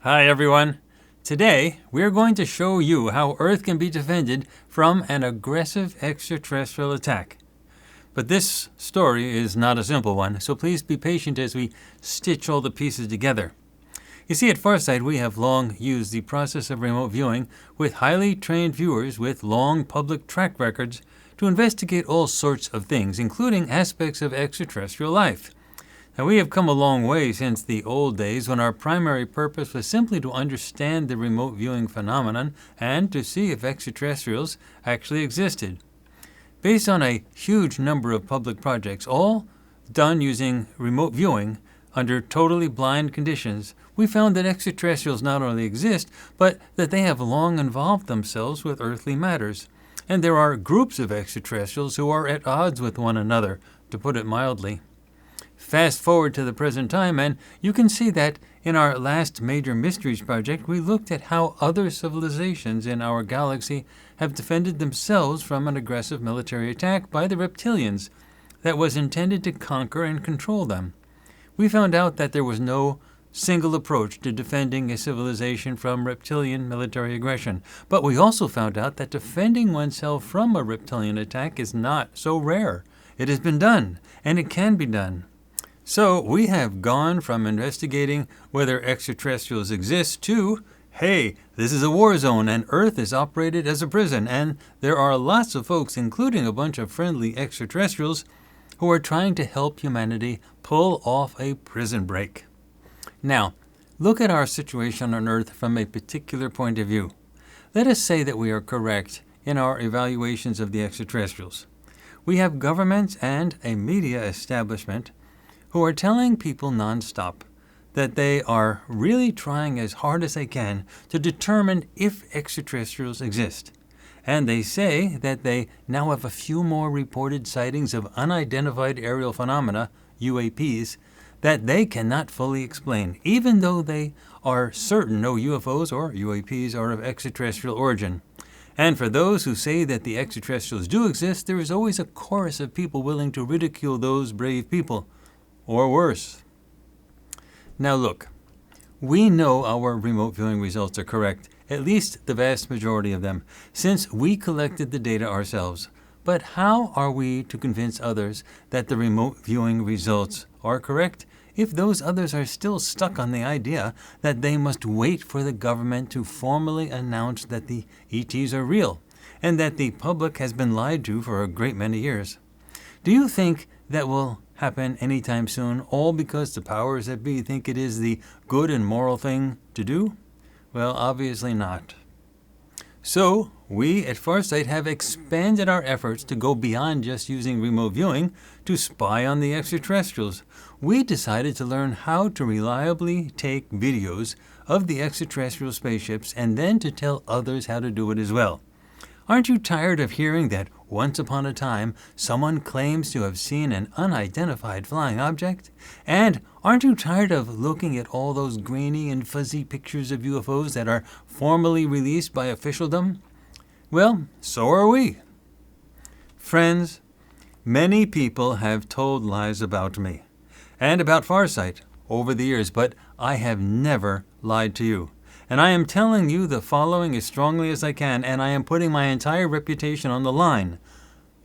Hi everyone. Today we're going to show you how Earth can be defended from an aggressive extraterrestrial attack. But this story is not a simple one, so please be patient as we stitch all the pieces together. You see, at Farsight we have long used the process of remote viewing with highly trained viewers with long public track records to investigate all sorts of things, including aspects of extraterrestrial life. Now, we have come a long way since the old days when our primary purpose was simply to understand the remote viewing phenomenon and to see if extraterrestrials actually existed. Based on a huge number of public projects, all done using remote viewing under totally blind conditions, we found that extraterrestrials not only exist, but that they have long involved themselves with earthly matters. And there are groups of extraterrestrials who are at odds with one another, to put it mildly. Fast forward to the present time, and you can see that in our last major mysteries project, we looked at how other civilizations in our galaxy have defended themselves from an aggressive military attack by the Reptilians that was intended to conquer and control them. We found out that there was no single approach to defending a civilization from reptilian military aggression, but we also found out that defending oneself from a reptilian attack is not so rare. It has been done, and it can be done. So we have gone from investigating whether extraterrestrials exist to, hey, this is a war zone and Earth is operated as a prison, and there are lots of folks, including a bunch of friendly extraterrestrials, who are trying to help humanity pull off a prison break. Now, look at our situation on Earth from a particular point of view. Let us say that we are correct in our evaluations of the extraterrestrials. We have governments and a media establishment who are telling people nonstop that they are really trying as hard as they can to determine if extraterrestrials exist. And they say that they now have a few more reported sightings of unidentified aerial phenomena, UAPs, that they cannot fully explain, even though they are certain no UFOs or UAPs are of extraterrestrial origin. And for those who say that the extraterrestrials do exist, there is always a chorus of people willing to ridicule those brave people. Or worse. Now look, we know our remote viewing results are correct, at least the vast majority of them, since we collected the data ourselves. But how are we to convince others that the remote viewing results are correct if those others are still stuck on the idea that they must wait for the government to formally announce that the ETs are real, and that the public has been lied to for a great many years? Do you think that will happen anytime soon, all because the powers that be think it is the good and moral thing to do? Well, obviously not. So, we at Farsight have expanded our efforts to go beyond just using remote viewing to spy on the extraterrestrials. We decided to learn how to reliably take videos of the extraterrestrial spaceships and then to tell others how to do it as well. Aren't you tired of hearing that once upon a time someone claims to have seen an unidentified flying object? And aren't you tired of looking at all those grainy and fuzzy pictures of UFOs that are formally released by officialdom? Well, so are we. Friends, many people have told lies about me and about Farsight over the years, but I have never lied to you. And I am telling you the following as strongly as I can, and I am putting my entire reputation on the line.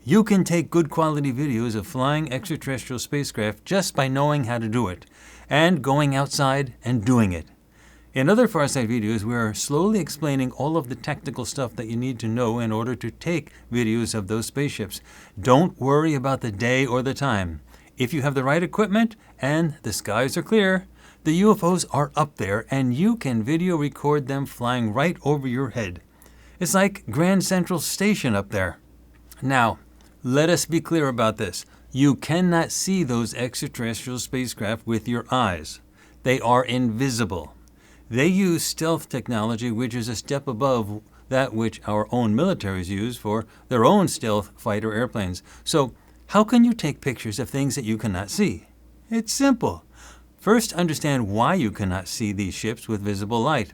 You can take good quality videos of flying extraterrestrial spacecraft just by knowing how to do it, and going outside and doing it. In other Farsight videos, we are slowly explaining all of the technical stuff that you need to know in order to take videos of those spaceships. Don't worry about the day or the time. If you have the right equipment and the skies are clear, the UFOs are up there and you can video record them flying right over your head. It's like Grand Central Station up there. Now, let us be clear about this. You cannot see those extraterrestrial spacecraft with your eyes. They are invisible. They use stealth technology, which is a step above that which our own militaries use for their own stealth fighter airplanes. So, how can you take pictures of things that you cannot see? It's simple. First, understand why you cannot see these ships with visible light.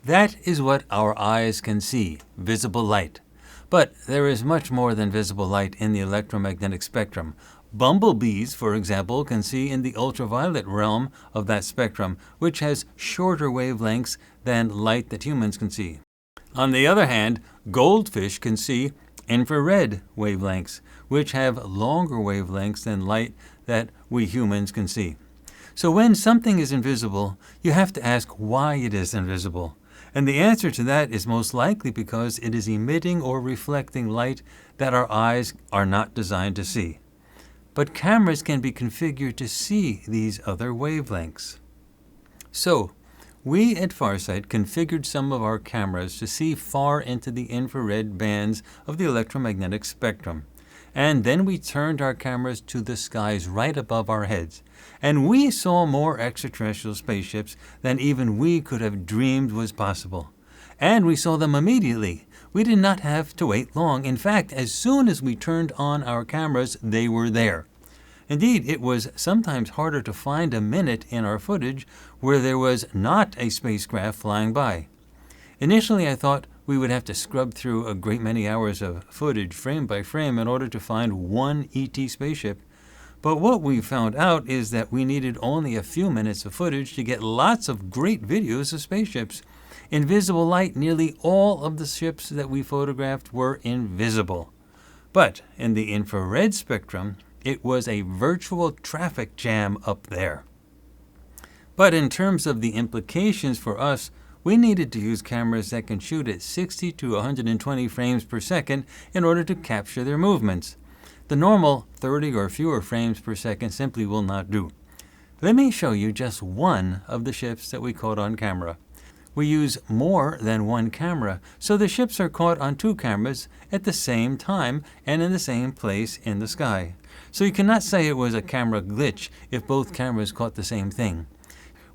That is what our eyes can see, visible light. But there is much more than visible light in the electromagnetic spectrum. Bumblebees, for example, can see in the ultraviolet realm of that spectrum, which has shorter wavelengths than light that humans can see. On the other hand, goldfish can see infrared wavelengths, which have longer wavelengths than light that we humans can see. So when something is invisible, you have to ask why it is invisible. And the answer to that is most likely because it is emitting or reflecting light that our eyes are not designed to see. But cameras can be configured to see these other wavelengths. So, we at Farsight configured some of our cameras to see far into the infrared bands of the electromagnetic spectrum. And then we turned our cameras to the skies right above our heads. And we saw more extraterrestrial spaceships than even we could have dreamed was possible. And we saw them immediately. We did not have to wait long. In fact, as soon as we turned on our cameras, they were there. Indeed, it was sometimes harder to find a minute in our footage where there was not a spacecraft flying by. Initially, I thought we would have to scrub through a great many hours of footage frame by frame in order to find one ET spaceship. But what we found out is that we needed only a few minutes of footage to get lots of great videos of spaceships. In visible light, nearly all of the ships that we photographed were invisible. But in the infrared spectrum, it was a virtual traffic jam up there. But in terms of the implications for us, we needed to use cameras that can shoot at 60 to 120 frames per second in order to capture their movements. The normal 30 or fewer frames per second simply will not do. Let me show you just one of the ships that we caught on camera. We use more than one camera, so the ships are caught on two cameras at the same time and in the same place in the sky. So you cannot say it was a camera glitch if both cameras caught the same thing.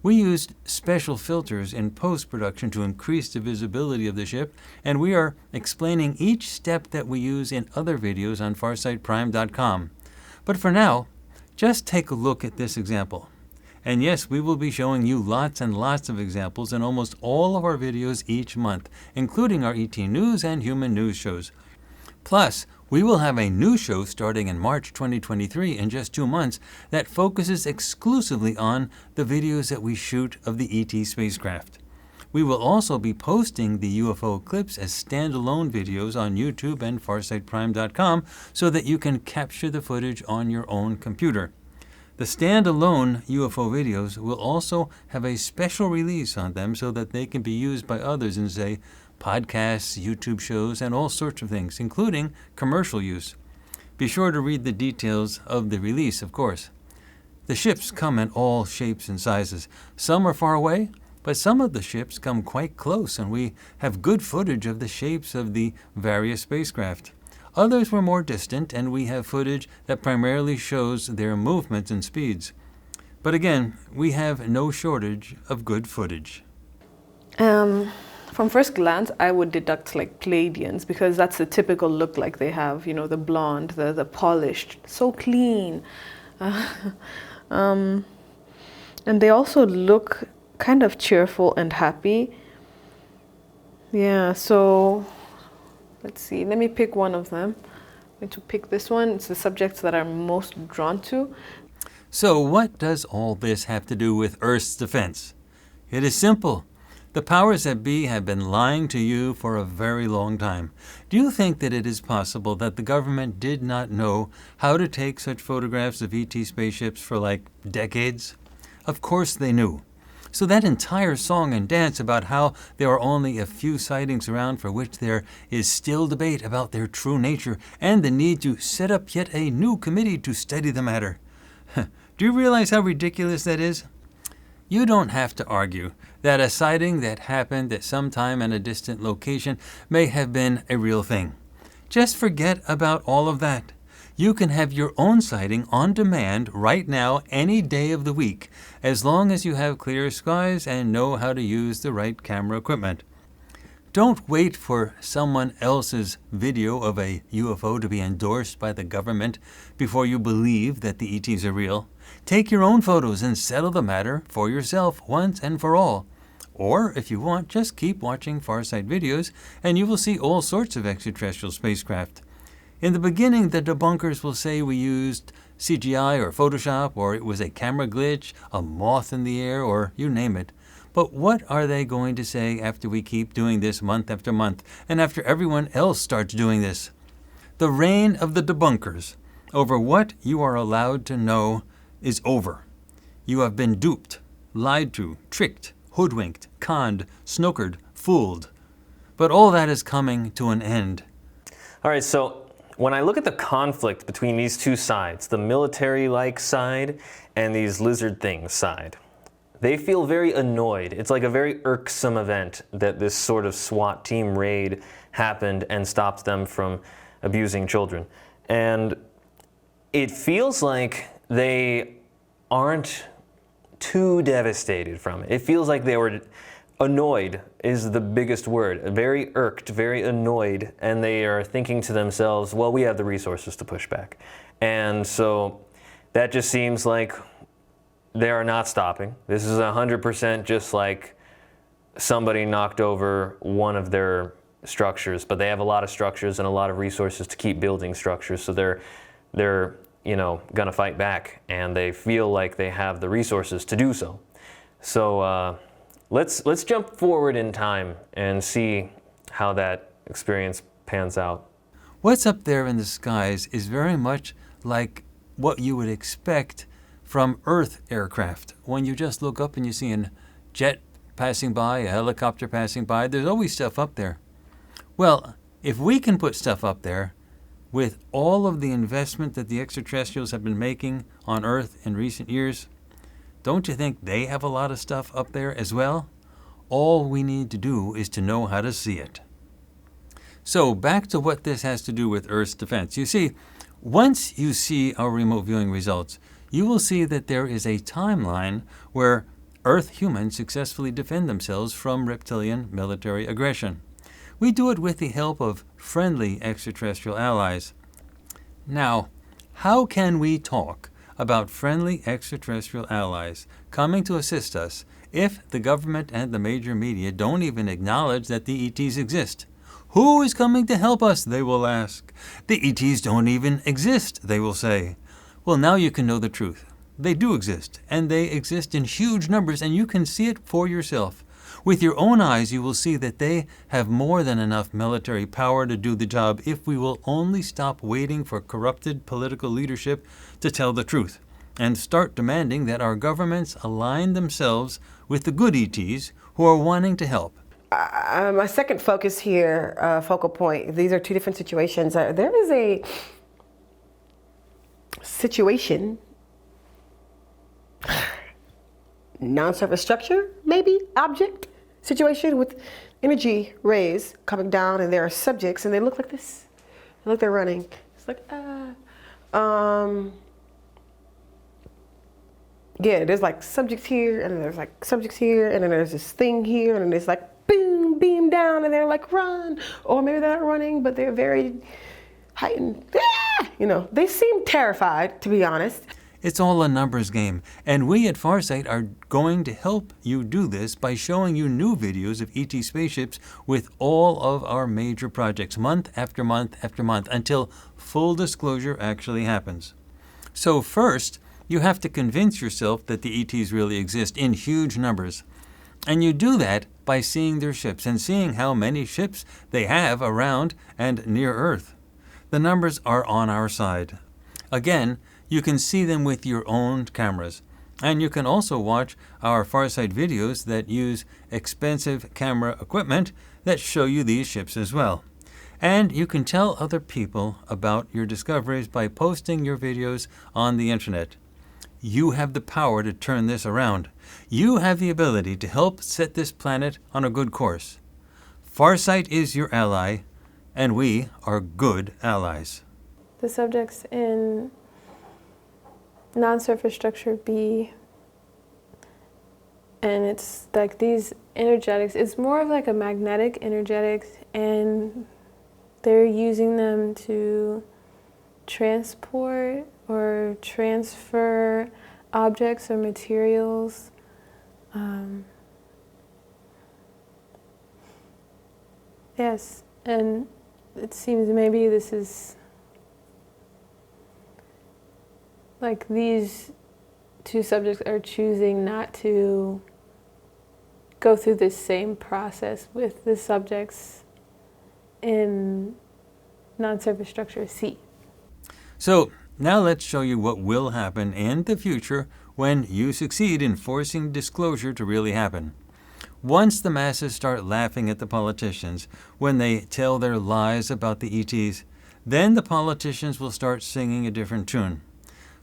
We used special filters in post-production to increase the visibility of the ship, and we are explaining each step that we use in other videos on farsightprime.com. But for now, just take a look at this example. And yes, we will be showing you lots and lots of examples in almost all of our videos each month, including our ET News and Human News shows. Plus, we will have a new show starting in March 2023 in just 2 months that focuses exclusively on the videos that we shoot of the ET spacecraft. We will also be posting the UFO clips as standalone videos on YouTube and farsightprime.com so that you can capture the footage on your own computer. The standalone UFO videos will also have a special release on them so that they can be used by others in, say, podcasts, YouTube shows, and all sorts of things, including commercial use. Be sure to read the details of the release, of course. The ships come in all shapes and sizes. Some are far away, but some of the ships come quite close, and we have good footage of the shapes of the various spacecraft. Others were more distant, and we have footage that primarily shows their movements and speeds. But again, we have no shortage of good footage. From first glance, I would deduct like Pleiadians because that's the typical look like they have, you know, the blonde, the polished, so clean. And they also look kind of cheerful and happy. Yeah, so let's see, let me pick one of them. I'm going to pick this one. It's the subjects that I'm most drawn to. So what does all this have to do with Earth's defense? It is simple. The powers that be have been lying to you for a very long time. Do you think that it is possible that the government did not know how to take such photographs of ET spaceships for like decades? Of course they knew. So that entire song and dance about how there are only a few sightings around for which there is still debate about their true nature and the need to set up yet a new committee to study the matter. Do you realize how ridiculous that is? You don't have to argue that a sighting that happened at some time in a distant location may have been a real thing. Just forget about all of that. You can have your own sighting on demand right now, any day of the week, as long as you have clear skies and know how to use the right camera equipment. Don't wait for someone else's video of a UFO to be endorsed by the government before you believe that the ETs are real. Take your own photos and settle the matter for yourself once and for all. Or, if you want, just keep watching Farsight videos and you will see all sorts of extraterrestrial spacecraft. In the beginning, the debunkers will say we used CGI or Photoshop, or it was a camera glitch, a moth in the air, or you name it. But what are they going to say after we keep doing this month after month, and after everyone else starts doing this? The reign of the debunkers over what you are allowed to know is over. You have been duped, lied to, tricked, hoodwinked, conned, snookered, fooled. But all that is coming to an end. All right, so when I look at the conflict between these two sides, the military-like side and these lizard things side, they feel very annoyed. It's like a very irksome event that this sort of SWAT team raid happened and stopped them from abusing children. And it feels like they aren't too devastated from it. It feels like they were annoyed is the biggest word. Very irked, very annoyed, and they are thinking to themselves, well, we have the resources to push back. And so that just seems like they are not stopping. This is 100% just like somebody knocked over one of their structures, but they have a lot of structures and a lot of resources to keep building structures, so they're gonna fight back, and they feel like they have the resources to do so. So let's jump forward in time and see how that experience pans out. What's up there in the skies is very much like what you would expect from Earth aircraft. When you just look up and you see a jet passing by, a helicopter passing by, there's always stuff up there. Well, if we can put stuff up there, with all of the investment that the extraterrestrials have been making on Earth in recent years, don't you think they have a lot of stuff up there as well? All we need to do is to know how to see it. So back to what this has to do with Earth's defense. You see, once you see our remote viewing results, you will see that there is a timeline where Earth humans successfully defend themselves from reptilian military aggression. We do it with the help of friendly extraterrestrial allies. Now, how can we talk about friendly extraterrestrial allies coming to assist us if the government and the major media don't even acknowledge that the ETs exist? Who is coming to help us, they will ask. The ETs don't even exist, they will say. Well, now you can know the truth. They do exist, and they exist in huge numbers, and you can see it for yourself. With your own eyes, you will see that they have more than enough military power to do the job if we will only stop waiting for corrupted political leadership to tell the truth and start demanding that our governments align themselves with the good ETs who are wanting to help. My second focus here, focal point, these are two different situations. There is a situation, non-surface structure, maybe, object, situation with energy rays coming down, and there are subjects, and they look like this. They look, they're running. It's like, yeah, there's like subjects here, and then there's like subjects here, and then there's this thing here, and then it's like, boom, beam down, and they're like, run. Or maybe they're not running, but they're very heightened. They seem terrified, to be honest. It's all a numbers game, and we at Farsight are going to help you do this by showing you new videos of ET spaceships with all of our major projects, month after month after month, until full disclosure actually happens. So first, you have to convince yourself that the ETs really exist in huge numbers. And you do that by seeing their ships and seeing how many ships they have around and near Earth. The numbers are on our side. Again, you can see them with your own cameras. And you can also watch our Farsight videos that use expensive camera equipment that show you these ships as well. And you can tell other people about your discoveries by posting your videos on the internet. You have the power to turn this around. You have the ability to help set this planet on a good course. Farsight is your ally, and we are good allies. The subjects in non-surface structure B, and it's like these energetics, it's more of like a magnetic energetics, and they're using them to transport or transfer objects or materials. Yes, and it seems maybe this is like these two subjects are choosing not to go through this same process with the subjects in non-surface structure C. So now let's show you what will happen in the future when you succeed in forcing disclosure to really happen. Once the masses start laughing at the politicians when they tell their lies about the ETs, then the politicians will start singing a different tune.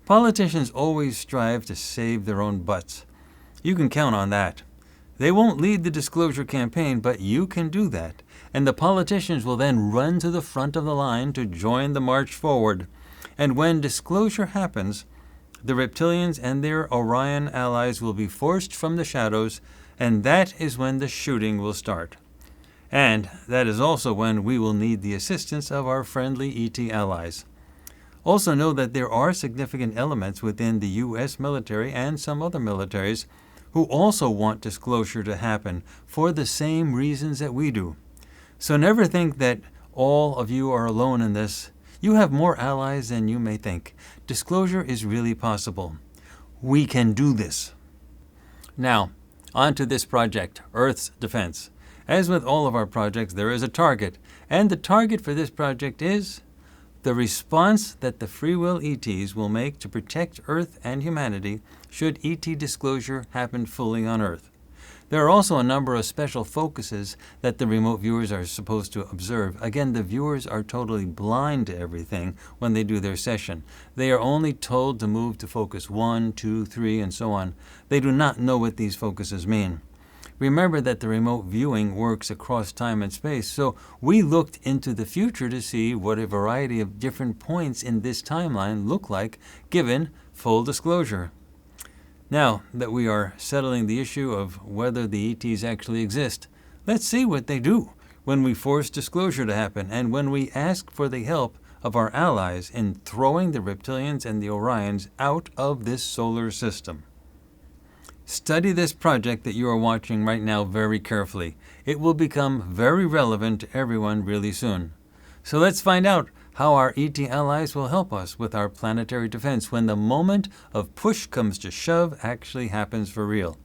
Politicians always strive to save their own butts. You can count on that. They won't lead the disclosure campaign, but you can do that. And the politicians will then run to the front of the line to join the march forward. And when disclosure happens, the reptilians and their Orion allies will be forced from the shadows, and that is when the shooting will start. And that is also when we will need the assistance of our friendly ET allies. Also know that there are significant elements within the U.S. military and some other militaries who also want disclosure to happen for the same reasons that we do. So never think that all of you are alone in this. You have more allies than you may think. Disclosure is really possible. We can do this. Now, on to this project, Earth's Defense. As with all of our projects, there is a target, and the target for this project is the response that the free will ETs will make to protect Earth and humanity should ET disclosure happen fully on Earth. There are also a number of special focuses that the remote viewers are supposed to observe. Again, the viewers are totally blind to everything when they do their session. They are only told to move to focus 1, 2, 3, and so on. They do not know what these focuses mean. Remember that the remote viewing works across time and space, so we looked into the future to see what a variety of different points in this timeline look like given full disclosure. Now that we are settling the issue of whether the ETs actually exist, let's see what they do when we force disclosure to happen and when we ask for the help of our allies in throwing the reptilians and the Orions out of this solar system. Study this project that you are watching right now very carefully. It will become very relevant to everyone really soon. So let's find out how our ET allies will help us with our planetary defense when the moment of push comes to shove actually happens for real.